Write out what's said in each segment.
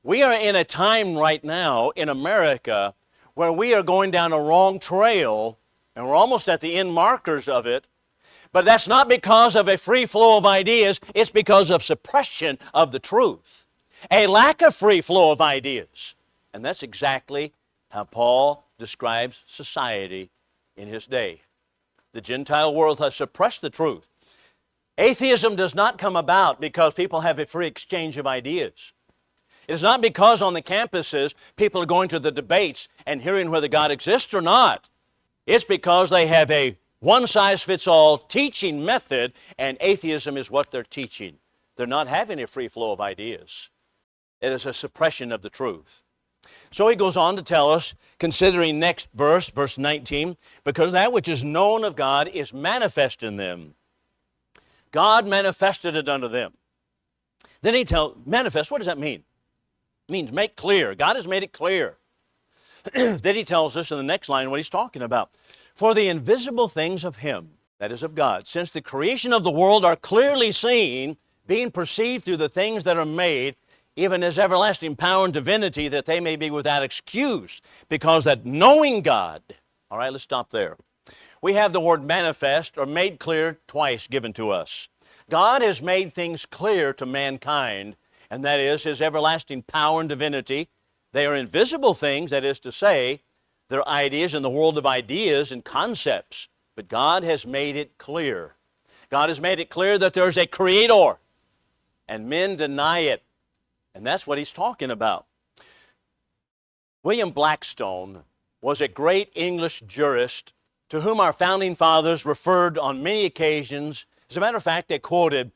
We are in a time right now in America where we are going down a wrong trail, and we're almost at the end markers of it. But that's not because of a free flow of ideas, it's because of suppression of the truth. A lack of free flow of ideas. And that's exactly how Paul describes society in his day. The Gentile world has suppressed the truth. Atheism does not come about because people have a free exchange of ideas. It's not because on the campuses people are going to the debates and hearing whether God exists or not. It's because they have a one-size-fits-all teaching method, and atheism is what they're teaching. They're not having a free flow of ideas. It is a suppression of the truth. So he goes on to tell us, considering next verse, verse 19, because that which is known of God is manifest in them. God manifested it unto them. Then he tells, manifest, what does that mean? It means make clear. God has made it clear. Then he tells us in the next line what he's talking about. For the invisible things of him, that is of God, since the creation of the world are clearly seen, being perceived through the things that are made, even as everlasting power and divinity, that they may be without excuse, because that knowing God, all right, let's stop there. We have the word manifest or made clear twice given to us. God has made things clear to mankind, and that is his everlasting power and divinity. They are invisible things, that is to say, they're ideas in the world of ideas and concepts, but God has made it clear. God has made it clear that there's a creator, and men deny it, and that's what he's talking about. William Blackstone was a great English jurist to whom our founding fathers referred on many occasions. As a matter of fact, they quoted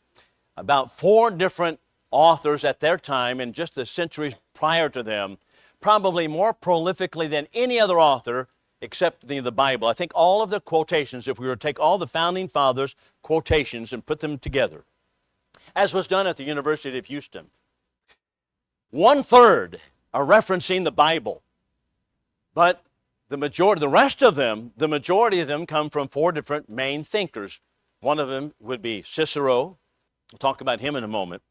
about 4 different authors at their time and just the centuries prior to them, probably more prolifically than any other author except the Bible. I think all of the quotations, if we were to take all the founding fathers' quotations and put them together, as was done at the University of Houston, 1/3 are referencing the Bible. But the rest of them, the majority of them come from 4 different main thinkers. One of them would be Cicero. We'll talk about him in a moment.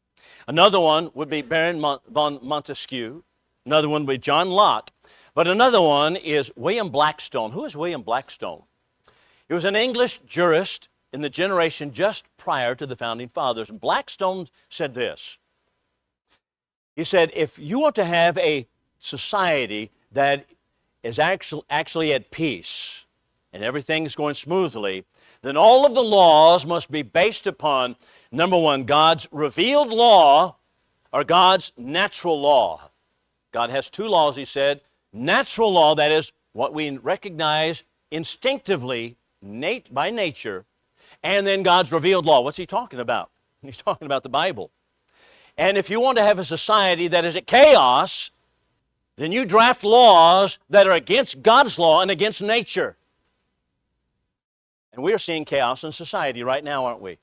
Another one would be Baron von Montesquieu. Another one would be John Locke. But another one is William Blackstone. Who is William Blackstone? He was an English jurist in the generation just prior to the founding fathers. And Blackstone said this. He said, if you want to have a society that is actually at peace and everything's going smoothly, then all of the laws must be based upon, number one, God's revealed law or God's natural law. God has 2 laws, he said. Natural law, that is what we recognize instinctively by nature, and then God's revealed law. What's he talking about? He's talking about the Bible. And if you want to have a society that is at chaos, then you draft laws that are against God's law and against nature. And we are seeing chaos in society right now, aren't we?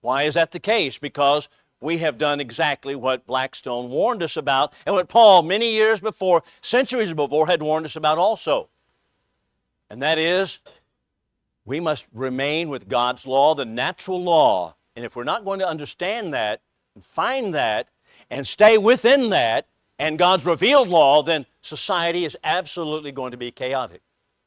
Why is that the case? Because we have done exactly what Blackstone warned us about and what Paul many years before, centuries before, had warned us about also. And that is, we must remain with God's law, the natural law. And if we're not going to understand that, and find that, and stay within that, and God's revealed law, then society is absolutely going to be chaotic.